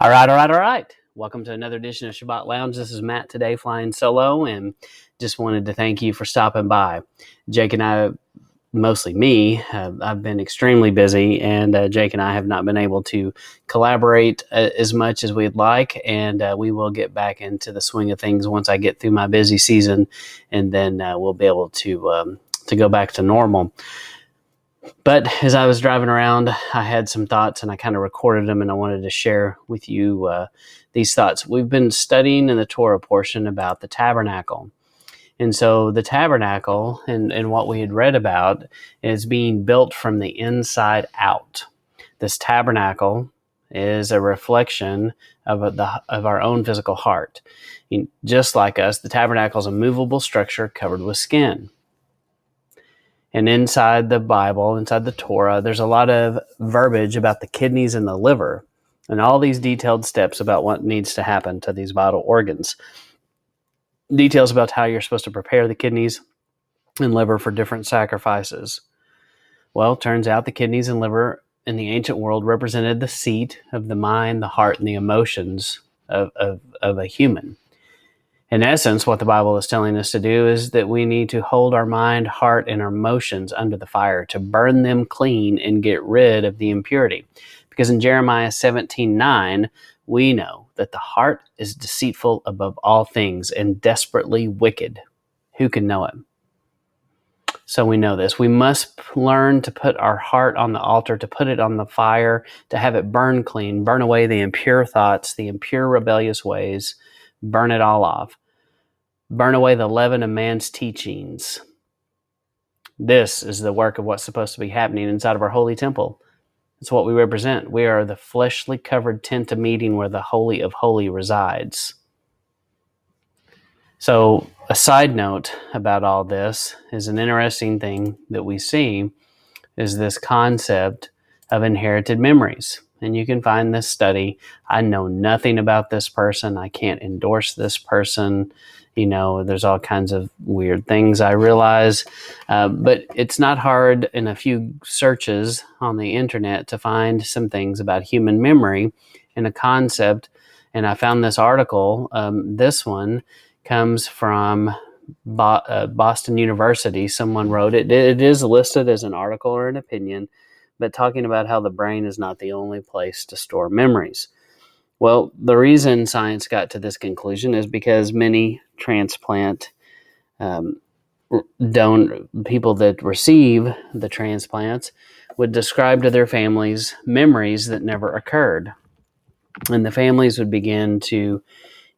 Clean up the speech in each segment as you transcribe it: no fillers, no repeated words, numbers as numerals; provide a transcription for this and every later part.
All right. Welcome to another edition of Sabbath Lounge. This is Matt today, flying solo, and just wanted to thank you for stopping by. Jake and I, mostly me, I've been extremely busy, and Jake and I have not been able to collaborate as much as we'd like, and we will get back into the swing of things once I get through my busy season, and then we'll be able to go back to normal. But as I was driving around, I had some thoughts and I kind of recorded them, and I wanted to share with you these thoughts. We've been studying in the Torah portion about the tabernacle. And so the tabernacle and what we had read about is being built from the inside out. This tabernacle is a reflection of our own physical heart. Just like us, the tabernacle is a movable structure covered with skin. And inside the Bible, inside the Torah, there's a lot of verbiage about the kidneys and the liver and all these detailed steps about what needs to happen to these vital organs. Details about how you're supposed to prepare the kidneys and liver for different sacrifices. Well, it turns out the kidneys and liver in the ancient world represented the seat of the mind, the heart, and the emotions of a human. In essence, what the Bible is telling us to do is that we need to hold our mind, heart, and our emotions under the fire to burn them clean and get rid of the impurity. Because in Jeremiah 17:9, we know that the heart is deceitful above all things and desperately wicked. Who can know it? So we know this. We must learn to put our heart on the altar, to put it on the fire, to have it burn clean, burn away the impure thoughts, the impure rebellious ways, burn it all off. Burn away the leaven of man's teachings. This is the work of what's supposed to be happening inside of our holy temple. It's what we represent. We are the fleshly covered tent of meeting where the Holy of Holies resides. So a side note about all this is an interesting thing that we see is this concept of inherited memories. And you can find this study. I know nothing about this person. I can't endorse this person. There's all kinds of weird things I realize. But it's not hard in a few searches on the internet to find some things about human memory and a concept. And I found this article. This one comes from Boston University. Someone wrote it. It is listed as an article or an opinion, but talking about how the brain is not the only place to store memories. Well, the reason science got to this conclusion is because many transplant people that receive the transplants would describe to their families memories that never occurred. And the families would begin to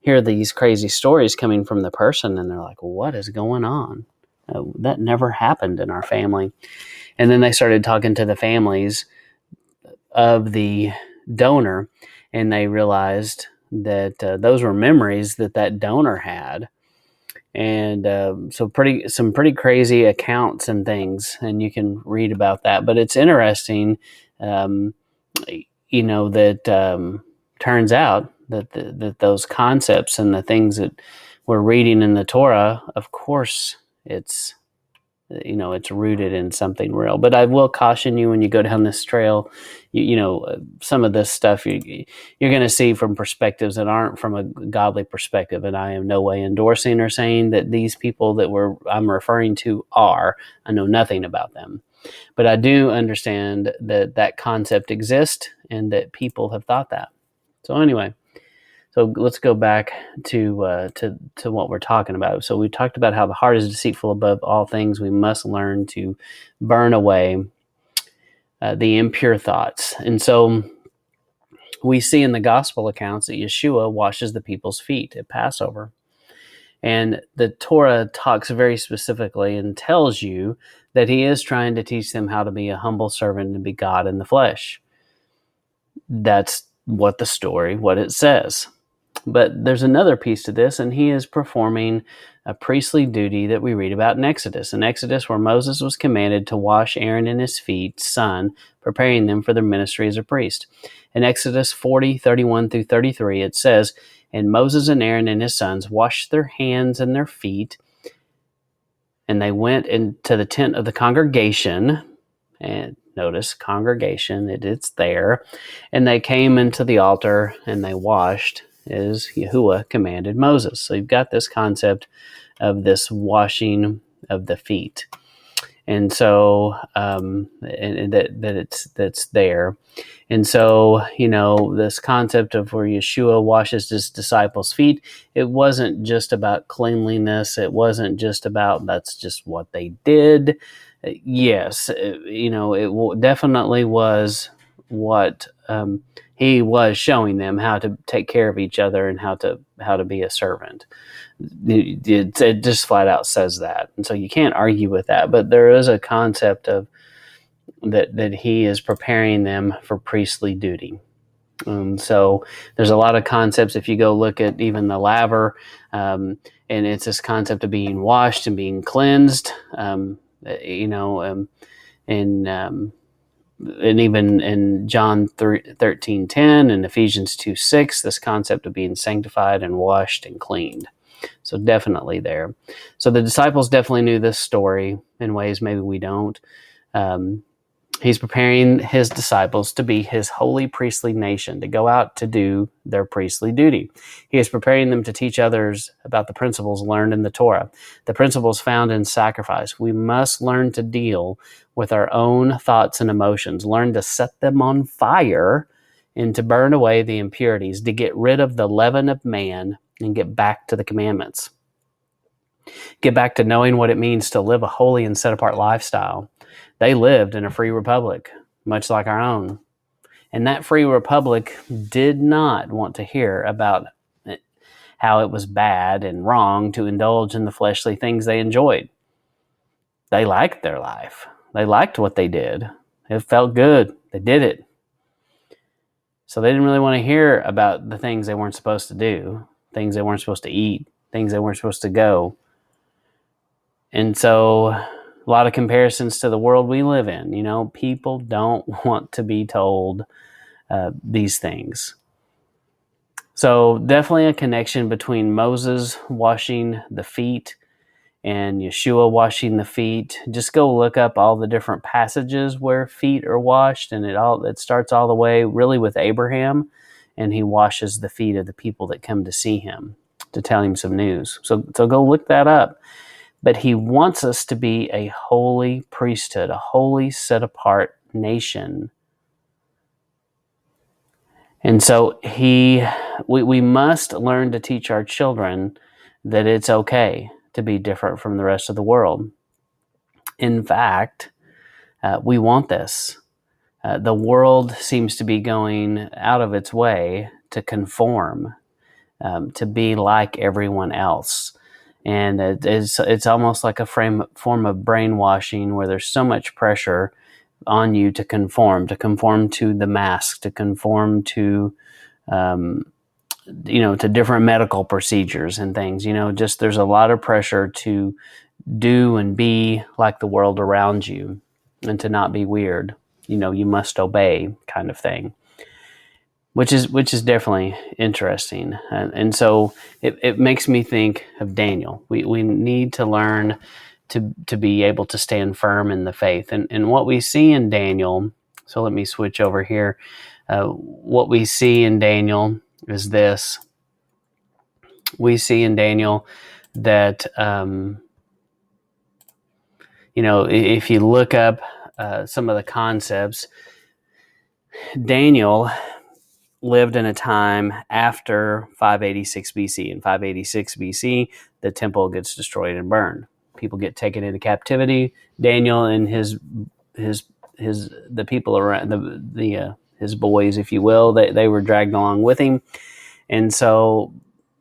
hear these crazy stories coming from the person, and they're like, what is going on? That never happened in our family. And then they started talking to the families of the donor, and they realized that those were memories that donor had. And some pretty crazy accounts and things, and you can read about that. But it's interesting, that turns out that those concepts and the things that we're reading in the Torah, of course, it's rooted in something real. But I will caution you when you go down this trail, some of this stuff you're going to see from perspectives that aren't from a godly perspective. And I am no way endorsing or saying that these people that I'm referring to are. I know nothing about them. But I do understand that concept exists and that people have thought that. So anyway, so let's go back to what we're talking about. So we talked about how the heart is deceitful above all things. We must learn to burn away the impure thoughts. And so we see in the gospel accounts that Yeshua washes the people's feet at Passover. And the Torah talks very specifically and tells you that he is trying to teach them how to be a humble servant and be God in the flesh. That's what it says. But there's another piece to this, and he is performing a priestly duty that we read about in Exodus. In Exodus, where Moses was commanded to wash Aaron and his son, preparing them for their ministry as a priest. In Exodus 40:31 through 33, it says, "And Moses and Aaron and his sons washed their hands and their feet, and they went into the tent of the congregation." And notice, congregation, it's there, and they came into the altar and they washed as Yahuwah commanded Moses. So you've got this concept of this washing of the feet. And so and that's there. And so, this concept of where Yeshua washes his disciples' feet, it wasn't just about cleanliness. It wasn't just about that's just what they did. Yes, it definitely was what he was showing them, how to take care of each other and how to be a servant. It just flat out says that, and so you can't argue with that. But there is a concept of that he is preparing them for priestly duty. So there's a lot of concepts. If you go look at even the laver, and it's this concept of being washed and being cleansed, and even in John 13:10 and Ephesians 2:6, this concept of being sanctified and washed and cleaned. So definitely there. So the disciples definitely knew this story in ways maybe we don't. He's preparing his disciples to be his holy priestly nation, to go out to do their priestly duty. He is preparing them to teach others about the principles learned in the Torah, the principles found in sacrifice. We must learn to deal with our own thoughts and emotions, learn to set them on fire and to burn away the impurities, to get rid of the leaven of man and get back to the commandments. Get back to knowing what it means to live a holy and set-apart lifestyle. They lived in a free republic, much like our own. And that free republic did not want to hear about how it was bad and wrong to indulge in the fleshly things they enjoyed. They liked their life. They liked what they did. It felt good. They did it. So they didn't really want to hear about the things they weren't supposed to do, things they weren't supposed to eat, things they weren't supposed to go. And so a lot of comparisons to the world we live in. People don't want to be told these things. So definitely a connection between Moses washing the feet and Yeshua washing the feet. Just go look up all the different passages where feet are washed, and it starts all the way really with Abraham, and he washes the feet of the people that come to see him, to tell him some news. So go look that up. But he wants us to be a holy priesthood, a holy set-apart nation. And so we must learn to teach our children that it's okay to be different from the rest of the world. In fact, we want this. The world seems to be going out of its way to conform, to be like everyone else. And it's almost like a form of brainwashing where there's so much pressure on you to conform to the mask, to conform to, to different medical procedures and things. Just there's a lot of pressure to do and be like the world around you and to not be weird. You must obey kind of thing. Which is definitely interesting. And so it makes me think of Daniel. We need to learn to be able to stand firm in the faith. And what we see in Daniel, so let me switch over here. What we see in Daniel is this. We see in Daniel that, if you look up some of the concepts, Daniel lived in a time after 586 BC. In 586 BC, the temple gets destroyed and burned. People get taken into captivity. Daniel and the people around his boys, if you will, they were dragged along with him. And so,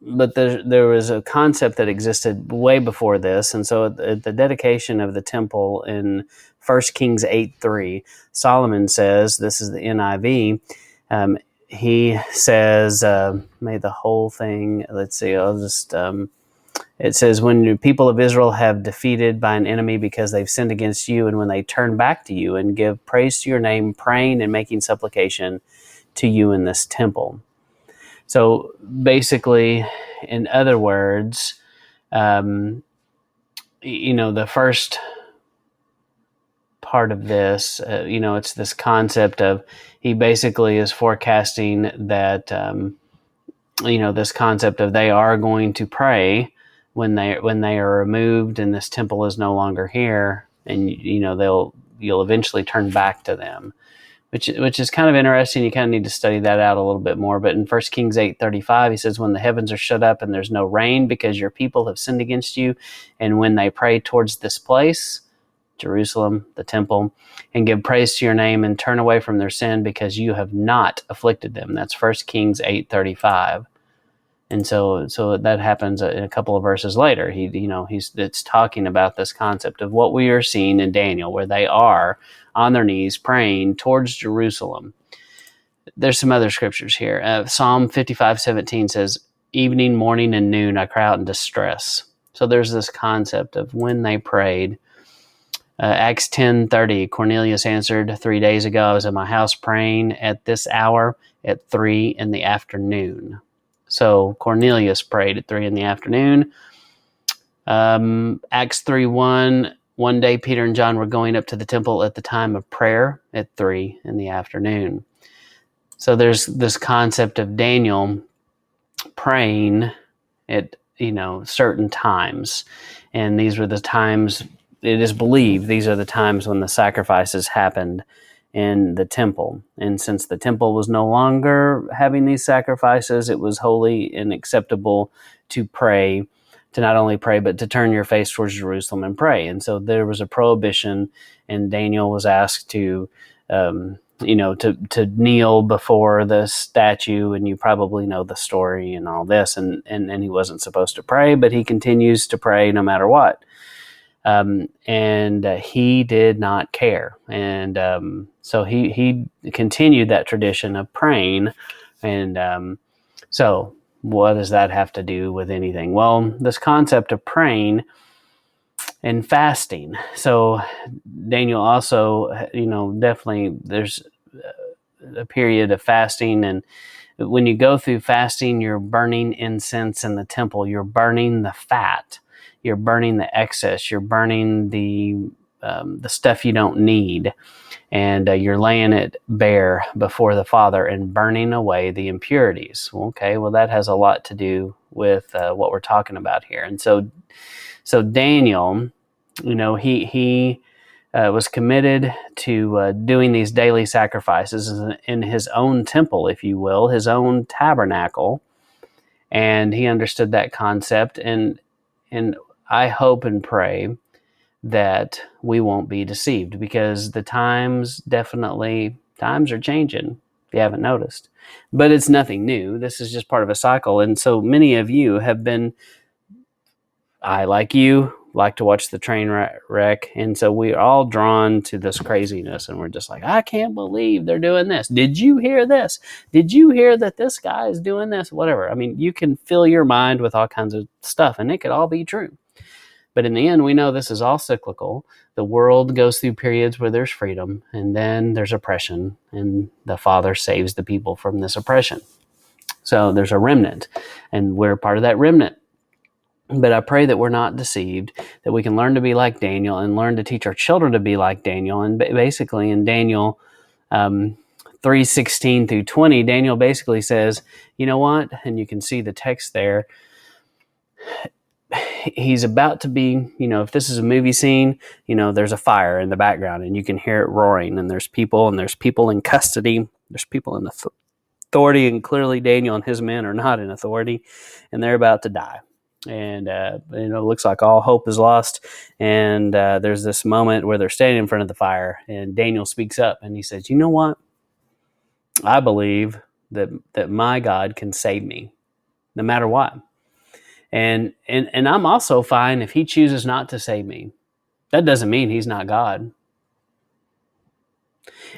but there was a concept that existed way before this. And so at the dedication of the temple in 1 Kings 8:3, Solomon says, this is the NIV, he says, may the whole thing, let's see, I'll just, it says, when the people of Israel have defeated by an enemy because they've sinned against you, and when they turn back to you and give praise to your name, praying and making supplication to you in this temple. So basically, in other words, the first part of this. It's this concept of, he basically is forecasting that, this concept of they are going to pray when they are removed and this temple is no longer here, and you'll eventually turn back to them, which is kind of interesting. You kind of need to study that out a little bit more. But in 1 Kings 8:35, he says, when the heavens are shut up and there's no rain because your people have sinned against you, and when they pray towards this place, Jerusalem, the temple, and give praise to your name and turn away from their sin because you have not afflicted them. That's 1 Kings 8:35. And so that happens in a couple of verses later. It's talking about this concept of what we are seeing in Daniel, where they are on their knees praying towards Jerusalem. There's some other scriptures here. Psalm 55:17 says, evening, morning, and noon I cry out in distress. So there's this concept of when they prayed. Acts 10:30, Cornelius answered, 3 days ago I was in my house praying at this hour at 3 in the afternoon. So Cornelius prayed at 3 in the afternoon. Acts 3:1, one day Peter and John were going up to the temple at the time of prayer at 3 in the afternoon. So there's this concept of Daniel praying at certain times, and these were the times. It is believed these are the times when the sacrifices happened in the temple. And since the temple was no longer having these sacrifices, it was holy and acceptable to pray, to not only pray, but to turn your face towards Jerusalem and pray. And so there was a prohibition, and Daniel was asked to kneel before the statue, and you probably know the story and all this, and he wasn't supposed to pray, but he continues to pray no matter what. And he did not care. And so he continued that tradition of praying. And so what does that have to do with anything? Well, this concept of praying and fasting. So Daniel also, definitely there's a period of fasting. And when you go through fasting, you're burning incense in the temple. You're burning the fat. You're burning the excess. You're burning the stuff you don't need, and you're laying it bare before the Father and burning away the impurities. Okay, well that has a lot to do with what we're talking about here. And so Daniel, he was committed to doing these daily sacrifices in his own temple, if you will, his own tabernacle, and he understood that concept. And I hope and pray that we won't be deceived, because the times are changing, if you haven't noticed. But it's nothing new. This is just part of a cycle. And so many of you have been, like to watch the train wreck. And so we're all drawn to this craziness, and we're just like, I can't believe they're doing this. Did you hear this? Did you hear that this guy is doing this? Whatever. I mean, you can fill your mind with all kinds of stuff, and it could all be true. But in the end, we know this is all cyclical. The world goes through periods where there's freedom, and then there's oppression, and the Father saves the people from this oppression. So there's a remnant, and we're part of that remnant. But I pray that we're not deceived, that we can learn to be like Daniel and learn to teach our children to be like Daniel. And basically in Daniel 3:16 through 20, Daniel basically says, you know what? And you can see the text there. He's about to be, if this is a movie scene, there's a fire in the background and you can hear it roaring, and there's people in custody. There's people in authority, and clearly Daniel and his men are not in authority, and they're about to die. And, it looks like all hope is lost. And there's this moment where they're standing in front of the fire, and Daniel speaks up and he says, you know what? I believe that my God can save me no matter what. And I'm also fine if he chooses not to save me. That doesn't mean he's not God.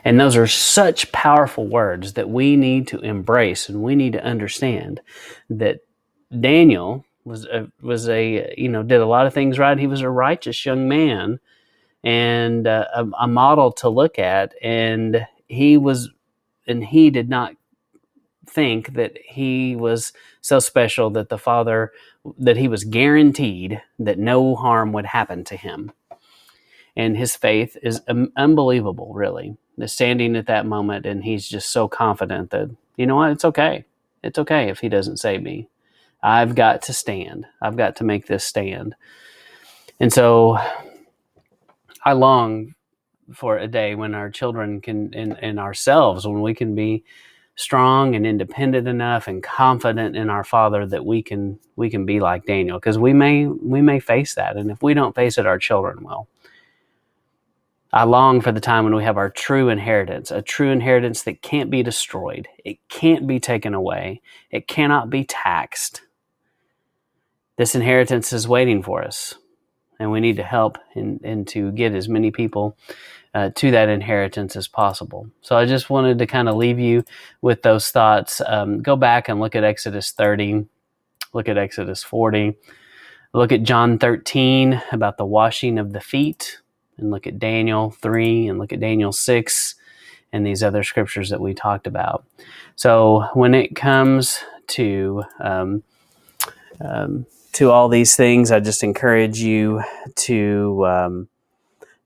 And those are such powerful words that we need to embrace, and we need to understand that Daniel was a did a lot of things right. He was a righteous young man, and a model to look at. And he did not think that he was so special that he was guaranteed that no harm would happen to him. And his faith is unbelievable, really. Standing at that moment, and he's just so confident that, you know what, it's okay. It's okay if he doesn't save me. I've got to stand. I've got to make this stand. And so I long for a day when our children can, and ourselves, when we can be strong and independent enough and confident in our Father that we can be like Daniel, because we may face that, and if we don't face it, our children will. I long for the time when we have our true inheritance, a true inheritance that can't be destroyed. It can't be taken away. It cannot be taxed. This inheritance is waiting for us, and we need to help and to get as many people to that inheritance as possible. So I just wanted to kind of leave you with those thoughts. Go back and look at Exodus 30, look at Exodus 40, look at John 13 about the washing of the feet, and look at Daniel 3 and look at Daniel 6 and these other scriptures that we talked about. So when it comes to all these things, I just encourage you to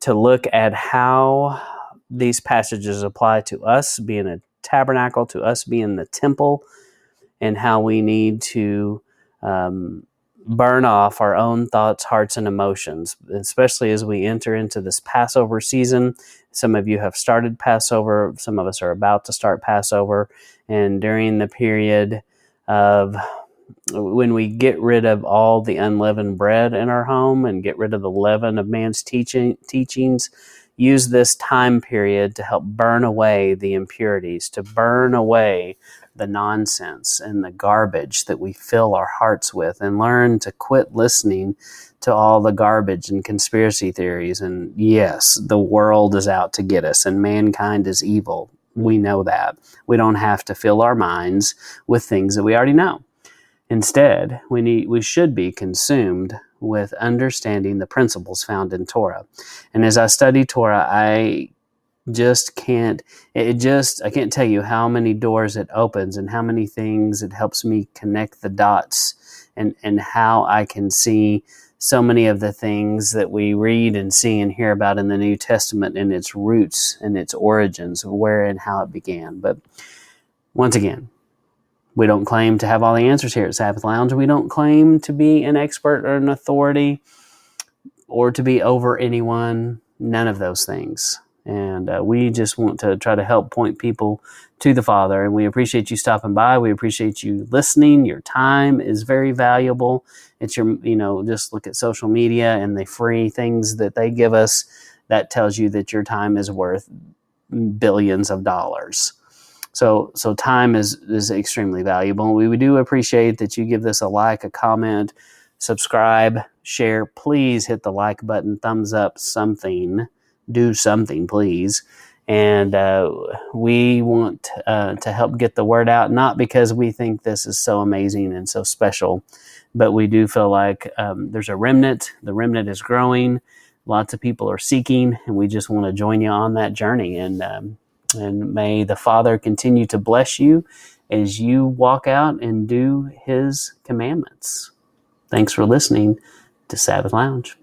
look at how these passages apply to us being a tabernacle, to us being the temple, and how we need to burn off our own thoughts, hearts, and emotions, especially as we enter into this Passover season. Some of you have started Passover. Some of us are about to start Passover. And during the period of when we get rid of all the unleavened bread in our home and get rid of the leaven of man's teachings, use this time period to help burn away the impurities, to burn away the nonsense and the garbage that we fill our hearts with, and learn to quit listening to all the garbage and conspiracy theories. And yes, the world is out to get us and mankind is evil. We know that. We don't have to fill our minds with things that we already know. Instead, we should be consumed with understanding the principles found in Torah. And as I study Torah, I can't tell you how many doors it opens and how many things it helps me connect the dots, and how I can see so many of the things that we read and see and hear about in the New Testament and its roots and its origins, where and how it began. But once again, we don't claim to have all the answers here at Sabbath Lounge. We don't claim to be an expert or an authority or to be over anyone. None of those things. And we just want to try to help point people to the Father. And we appreciate you stopping by. We appreciate you listening. Your time is very valuable. It's just look at social media and the free things that they give us. That tells you that your time is worth billions of dollars. So time is extremely valuable. We do appreciate that you give this a like, a comment, subscribe, share. Please hit the like button, thumbs up, something. Do something, please. And we want to help get the word out, not because we think this is so amazing and so special, but we do feel like there's a remnant. The remnant is growing. Lots of people are seeking, and we just want to join you on that journey. And may the Father continue to bless you as you walk out and do His commandments. Thanks for listening to Sabbath Lounge.